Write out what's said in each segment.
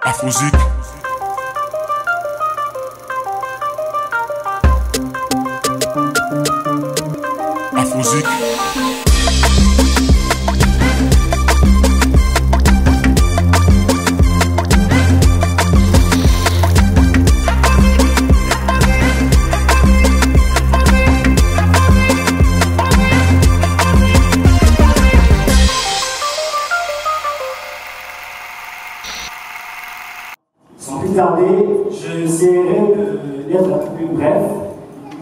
Afrozik. Afrozik. Sans plus tarder, j'essaierai d'être un peu plus bref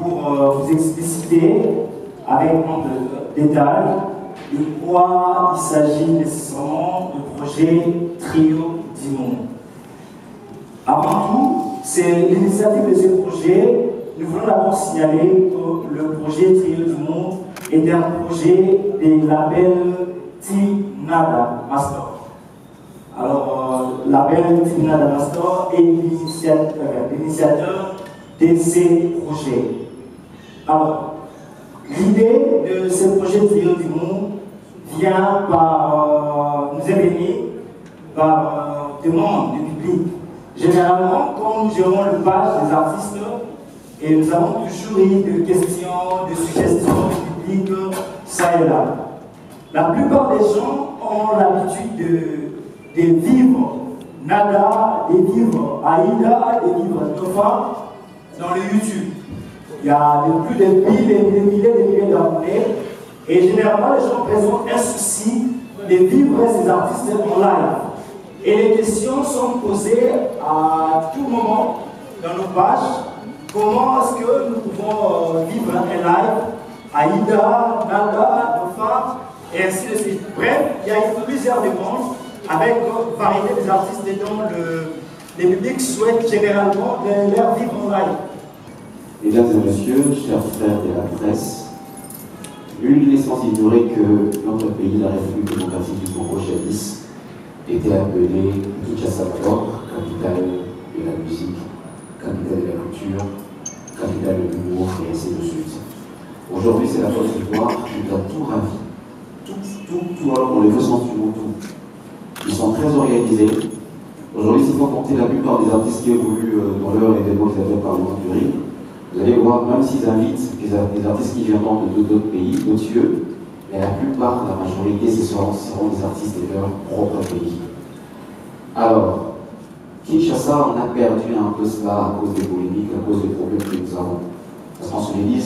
pour vous expliciter avec moins de détails de quoi il s'agit nécessairement du projet Trio du Monde. Avant tout, c'est l'initiative de ce projet. Nous voulons d'abord signaler que le projet Trio du Monde est un projet des labels Team Nada Master. Alors, label Team Nada Master est l'initiateur de ces projets. Alors, l'idée de ce projet Trio du Monde vient nous est venue par demande du public. Généralement, quand nous gérons le page des artistes, et nous avons toujours eu des questions, des suggestions du public, ça et là. La plupart des gens ont l'habitude de vivre Nada, de vivre Aïda, de vivre Tofa dans le YouTube. Il y a plus de milliers d'abonnés et généralement les gens présentent un souci de vivre ces artistes en live. Et les questions sont posées à tout moment dans nos pages. Comment est-ce que nous pouvons vivre un live Aïda, Nada, Tofa et ainsi de suite. Bref, il y a plusieurs demandes avec une variété des artistes dont les publics souhaitent généralement de leur vivre en live. Mesdames et messieurs, chers frères de la presse, nul n'est sans ignorer que notre pays, la République démocratique du Congo jadis, était appelé Kinshasa d'abord, capitale de la musique, capitale de la culture, capitale de l'humour et ainsi de suite. Aujourd'hui, c'est la Côte d'Ivoire qui a tout ravi. Tout, alors on les veut sentiments, tout. Ils sont très organisés. Aujourd'hui, s'il faut compter la plupart des artistes qui évoluent dans leur événement qu'ils appellent Parlement du Rire, vous allez voir, même s'ils invitent des artistes qui viennent d'autres pays, d'autres cieux, mais la plupart, la majorité, ce seront des artistes de leur propre pays. Alors, Kinshasa, on a perdu un peu cela à cause des polémiques, à cause des problèmes que nous avons. Parce qu'on se dit,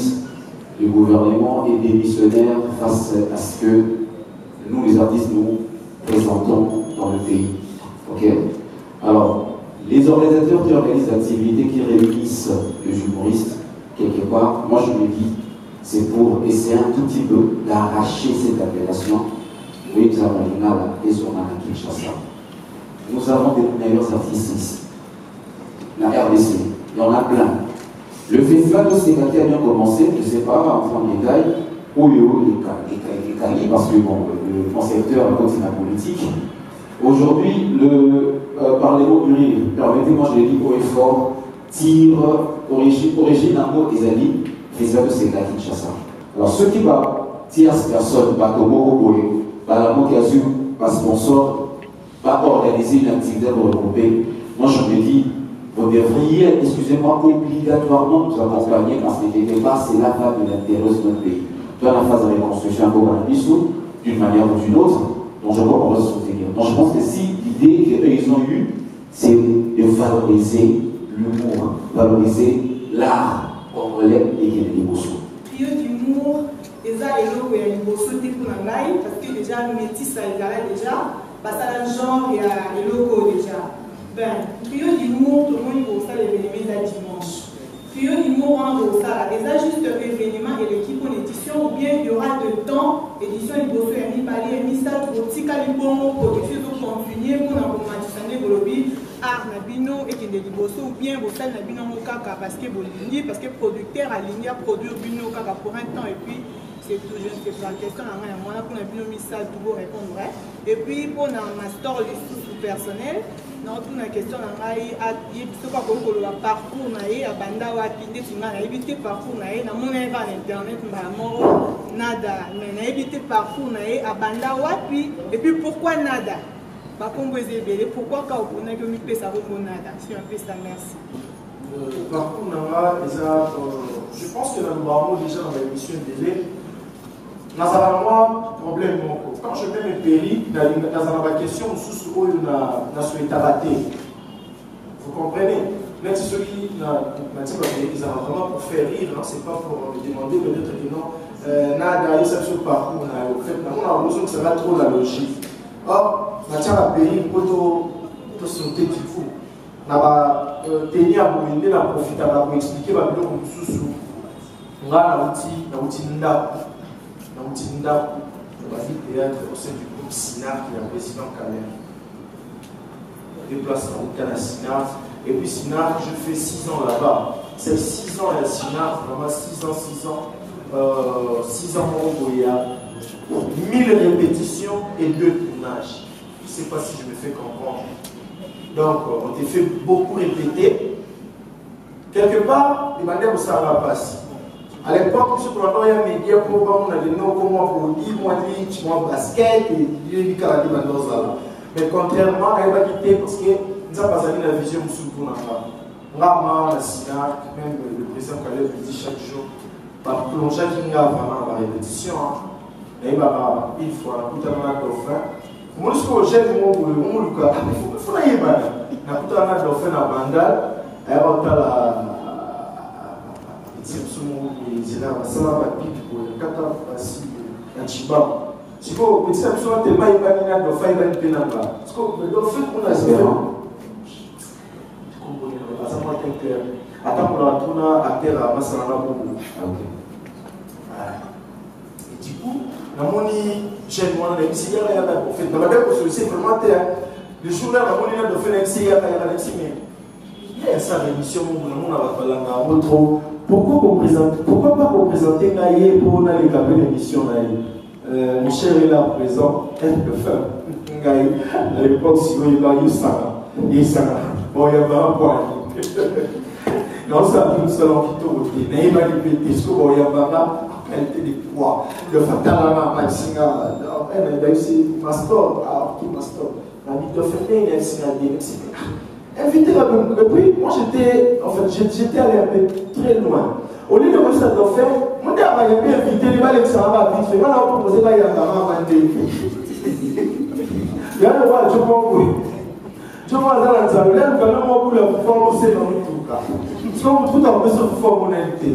le gouvernement est démissionnaire face à ce que nous, les artistes, nous présentons dans le pays. Ok? Alors, les organisateurs qui organisent l'activité, qui réunissent les humoristes, quelque part, moi je me dis, c'est pour essayer un tout petit peu d'arracher cette appellation. Oui, nous avons une Nada et son à Kinshasa. Nous avons des meilleurs artistes ici. La RDC, il y en a plein. Le festival de Ségaté a bien commencé, je ne sais pas, en détail, où il y a eu parce que bon, le concepteur continue la politique. Aujourd'hui, le Parlement du Rire, permettez-moi, je l'ai dit haut et fort, tire origine un mot des amis, festival de Ségaté Kinshasa. Alors, ceux qui tierce personne, Bakomo, Balamo Kazu, pas sponsor, pas organiser une activité pour regrouper, moi je me dis, vous devriez, excusez-moi, obligatoirement nous accompagner parce que quelque part, c'est la phase de l'intérêt de notre pays. Dans la phase de reconstruction d'une manière ou d'une autre, donc je crois qu'on va se soutenir. Donc je pense que si l'idée qu'ils ont eue, c'est de valoriser l'humour, valoriser l'art congolais et qu'il y ait des émotions. Trio d'humour, déjà, et l'eau, il y a une bosso pour la live, parce que déjà, le métis, ça est déjà, parce que le genre, il y a l'eau déjà. Ben, trio d'humour, tout le monde va ça l'événement à dimanche. Trio d'humour, on va ça déjà juste l'événement et l'équipe en édition, ou bien il y aura de temps, édition, il faut faire mi-pali, mi-ça, tout petit calibre, pour que les choses soient confinées, pour la romantisation de l'objet, art, nabino, et qu'il y ait des bossos, ou bien, vous savez, nabino, parce que producteur a ligné à produire bino, pour un temps, et puis, c'est tout, je ne sais pas, la question, on a pour un bino, mi-ça, tout pour répondre, et puis, pour un master, les sous personnel, non, pour la question, on a eu un parcours, à Banda, à Pindé, on a évité parcours, on a mon internet, nada, mais on a évité parcours, à Banda, et puis pourquoi nada? Pourquoi quand on a que mi pesa nada? C'est un peu ça, merci. Par contre, je pense que dans le barreau, déjà dans l'émission délai, nous avons un problème. Quand je mets mes péris, nous avons une question sous la souhaité. Vous comprenez? Même si ceux qui ont vraiment pour faire rire, c'est pas pour me demander peut-être que non, nada, il s'est sur le parcours, on a besoin que ça va trop la logique. Or, matière à périr pour tout sauter du coup. On va tenir à vous la profiter à vous expliquer ma vidéo comme sous on a un outil théâtre au sein du groupe SINAR qui est le président Calais. Déplace en Canada SINAR. Et puis SINAR, je fais 6 ans là-bas. C'est 6 ans à la SINAR, vraiment 6 ans, 6 ans au Goya. 1000 répétitions et 2 tournages. Je ne sais pas si je me fais comprendre. Donc, on t'a fait beaucoup répéter. Quelque part, de manière où ça va passer. À l'époque, ce qu'on a eu un média pour on a des noms comme moi, basket, et il y a des caractères dans ça. Mais contrairement, elle va quitter parce que nous avons pas la vision sous pour nous. Rarement, la SINA, même le président Calais me dit chaque jour, par plonger qui n'a vraiment la répétition. Et il va une fois, la coupe à la dauphin. Moi, je suis jeune, il faut que je la dauphin à Bandal, et on a la. Si vous pourquoi pas représenter Naïe pour aller caper l'émission Naïe? Mon cher est là présent, elle peut faire. Naïe, à l'époque, si vous voyez, il y a bon, il y a un point. Non, ça a tout seul en quittant. Naïe va lui péter, ce qu'il y a en qualité de poids. Le fatalama, Maxinga, elle a aussi Mastor, qui Mastor. La vie de Fernet, il y a aussi invité la bonne. Et puis, moi j'étais allé un peu très loin. Au lieu de me faire faire, moi j'avais bien invité les balles que ça va vite fait. Moi, on proposé pas y a un il y a le roi, je m'en fous. Je m'en vais dans la salle, là, quand même, on peut la forme, c'est dans le tout cas. Parce qu'on tout en besoin de formalité.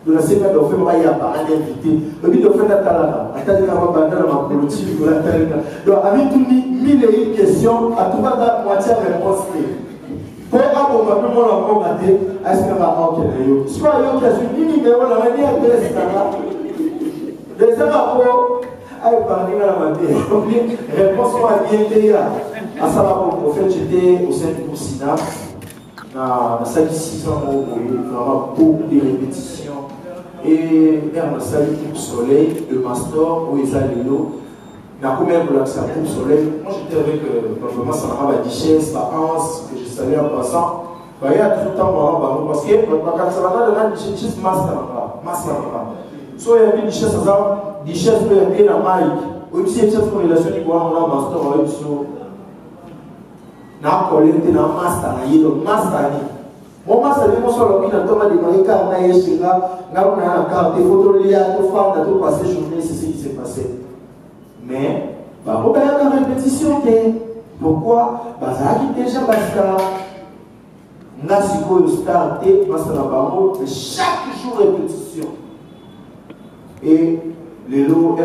De la semaine de faire, il y a pas un invité. Le but de faire la talana, attendez la main dans ma politique, de la talana. Donc, avec tout 1000 questions, à tout va dar moitié réponse. Pour avoir un peu moins encore raté, est-ce qu'on va ok, soit il y a une numéro, la manière de les rapports, à parler à la matière. Réponse à l'INTA. À savoir, en fait, j'étais au sein du groupe SINA. Dans 6 ans, on a beaucoup de répétitions. Et on a sali pour soleil, le master, où ils allaient l'eau. La première pour l'accès pour soleil. Moi j'étais avec normalement ça m'a la Duchesse, la Anse, que je salue en passant. Il y a tout le temps parce que quand ça va dans la Duchesse, master. So il y a une Duchesse, Duchesse peut être dans Mike. Aussi, il y a une relation qui voit un master avec so. Na collègue na master, na yélo master. Mon master, je me suis dit que Thomas de Marika, on a échoué là, on a la carte, des photos liées à tout femme, on a tout passé journée, c'est ce qui s'est passé. Mais, on a une répétition. Pourquoi? Parce que déjà, on a ce starté, mais chaque jour répétition. Et les lots, on a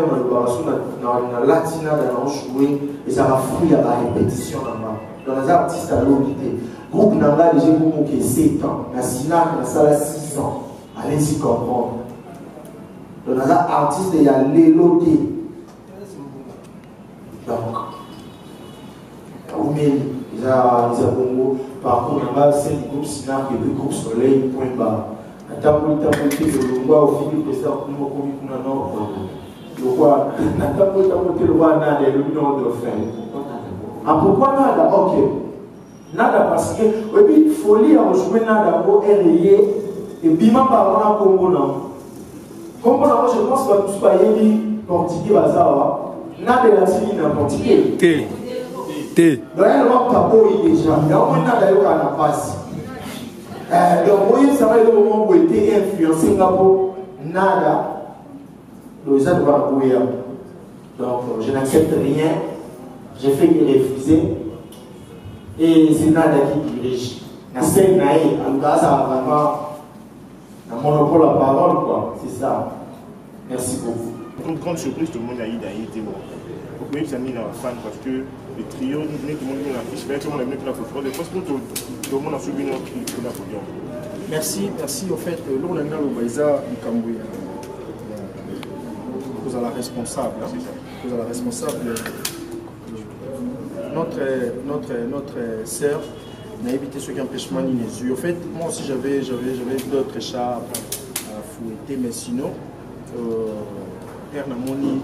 la latina, on a joué, et ça va fouiller à la répétition là-bas. Dans les artistes à l'unité. Groupe Nanga, les gens qui ont 7 ans. La SINAC, la salle 6 ans. Allez-y comprendre. Dans les artistes, il y a l'éloté. Donc, ils ont par contre, c'est le groupe SINAC et le groupe Soleil, point bas. À ta politique, au fil du président, nous avons commis pour un ordre. Le roi, le roi n'a le nom de faire. Ah, pourquoi nada? Ok. Nada parce que, et puis, folie à jouer nada pour RIE et bima par un Congo. Congo, je pense que tout ce pays portugais, nada la Syrie n'a portugais. T. Donc, il y a un peu déjà. Il y a un peu de passe. Donc, oui, ça va être le moment où il était influencé Singapour. Nada. Donc, ça ne va pas bouillir. Donc, je n'accepte rien. J'ai fait que refuser. Et c'est Nada qui dirige. La scène, en tout cas, ça a vraiment un monopole à parole, quoi. C'est ça. Merci beaucoup. Une grande surprise, tout le monde a été bon. Pourquoi ils ont mis dans la fan parce que le trio, tout le monde a affiché, tout le monde a mis la photo. Tout le monde a suivi notre podium. Merci, merci. Au fait, l'on a mis le Baïza, vous êtes la responsable. Vous êtes la responsable. Notre sœur n'a évité ce qui empêchement ni les yeux. En fait, moi aussi j'avais d'autres chats à fouetter, mais sinon, Père Namoni,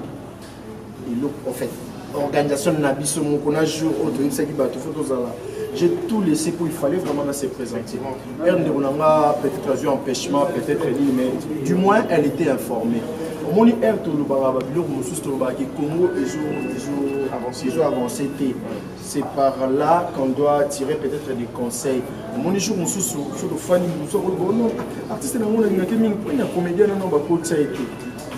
en fait, organisation de Nabiso, mon jour, autre, une série de photos là. J'ai tout laissé pour il fallait vraiment se présenter. Père Namoni peut-être eu empêchement, peut-être mais du moins elle était informée. Au moins, elle tout le barabak, le Congo, ils ont avancé. C'est par là qu'on doit tirer peut-être des conseils. Mon jour, on se sur le fan, non, artiste, on a une comédienne, on va coacher et tout.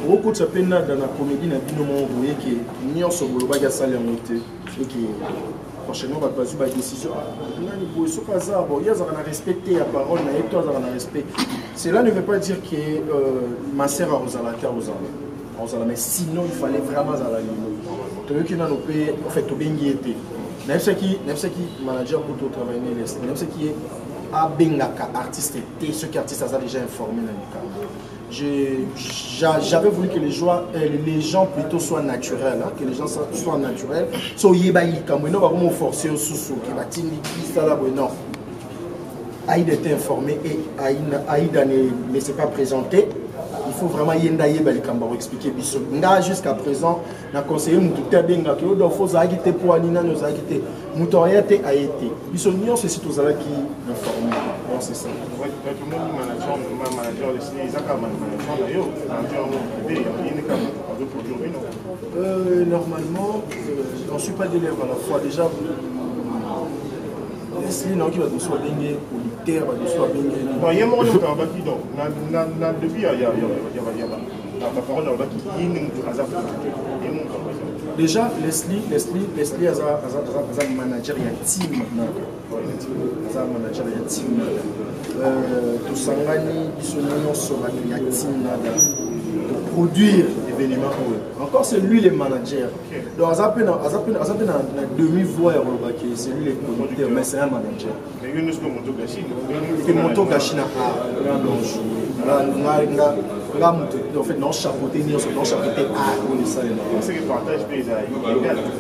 On coach à peine dans la comédie, on a dit non, vous voyez que nous sommes sur le bagage salaire monté et que prochainement on va passer par décision. On a respecté la parole, on a respecté. Cela ne veut pas dire que ma sœur a la terre aux hommes. Mais sinon, il fallait vraiment à la ligne. Tu veux qu'il y ait en fait, tu bien guetté. Même ce qui manager pour tout travailler, même ce qui est à Bengaka, artiste, et ce qui artiste a déjà informé dans le cas. J'avais voulu que les gens plutôt soient naturels, hein, que les gens soient naturels. So yebaï comme non, va me forcer au sous qui va tini ça là non. Aïda était informé et Aïda ne s'est pas présenté. Il faut vraiment yendaye balikamba expliquer biso. Nga jusqu'à présent, na conseiller mutu benga to do fo za gite pour anina no za gite. Mutu ayate a été. Biso nyon c'est tout ça qui informé. Bon c'est ça. Ouais, tout le monde manager les Isaka manager d'ailleurs, manager privé, il n'est pas de produire normalement, on suit pas d'élèves à la fois déjà. Leslie non qui va nous soit baigné politaire, va nous soit baigné. Il y a mon nom qui va qui donc. Depuis il y a la parole là qui nous hasard. Déjà Leslie a un manager il y a team maintenant. Manager il y a team. Tout sangani bisonno sur il y a team là de produire événements. Encore c'est lui le manager. Donc à peine demi-voix c'est lui le producteur mais c'est un manager. Mais il y a une moto que moto gachina en fait non chapeauté ni non chapeauté on ça c'est que partage pays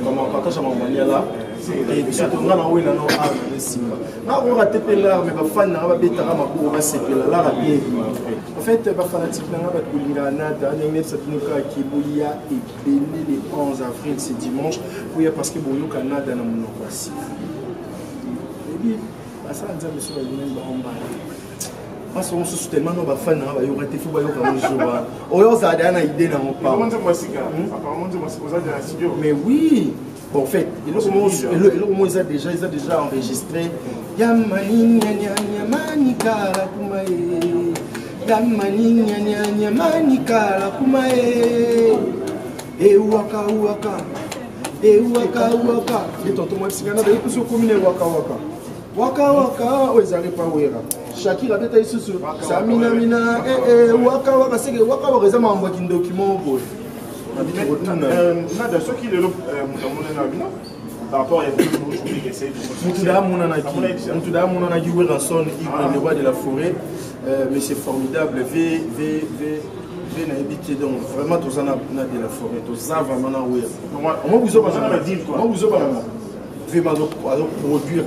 comment partage à mon manière là et surtout on a envoyé non à Simba na on raté là mais ba fan na ba betara makuru ba sepela là la bien en fait ba fanatique na ba kulingana da ngene satnuka kibuya et béni le 11 avril c'est dimanche oui parce que boyo Canada na mon voici et puis ça dit monsieur le même bomba parce qu'on se soutient tellement nos fans na ba yo raté fou ba yo comme jour oyo za da na idée na mon pas mais oui bon, en fait, ils ont déjà enregistré. Yamani nyamani kala kumae. Yamani nyamani kala kumae. E waka. Et tonton moi c'est gana de sur commune waka ozali pa wera. Shakira beta isusu. Samina waka c'est que waka reza mambo ki document bo. Nada, ce qui est le par rapport à qui essaie de roi de la forêt, mais c'est formidable. Donc vraiment tout ça de la forêt, tout ça vraiment moi vous produire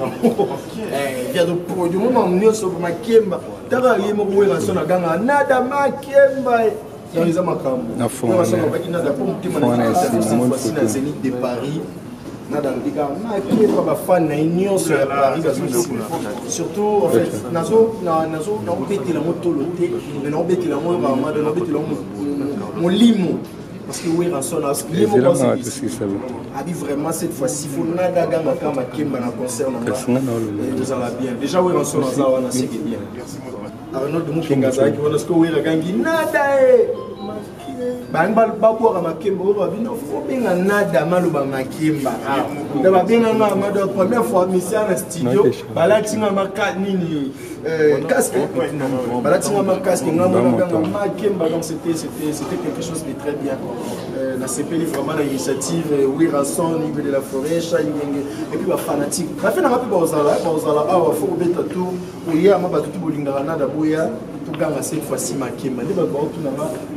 vient de produire moment mieux sur ma kemba tara yemo wera sona ganga nada ma kemba dans les amakam na fond na Zénith de Paris nada liga na kemba ba fan na union sur Paris surtout en fait nazo beti la moto loté na beti la mo ba ma na beti la mo limo parce que oui ranson a dit vraiment cette fois-ci faut nada ganga kama kemba na concert na vous allez bien déjà oui ranson ça on a c'est bien Arnaud de Mukenga ça qui on a ce que oui gangi nada bangba babwa makemba oba bino fo benga nada maluba makemba da ba benga na ma première fois mission na studio balatinga maka nini casque balatinga ma casque ngamo na makemba donc c'était quelque chose de très bien la CPL vraiment l'initiative oui ranson niveau de la forêt et puis ba fanatique ba fait na mapi ba ozala awa fo beta tout oya ma ba tout bolinga nada boya Ganga cette fois-ci Makemba ne va pas tout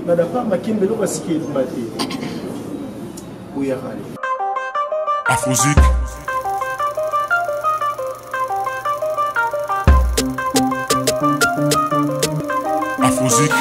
na pas Makemba le va siquer du matin oui allez Afrozik Afrozik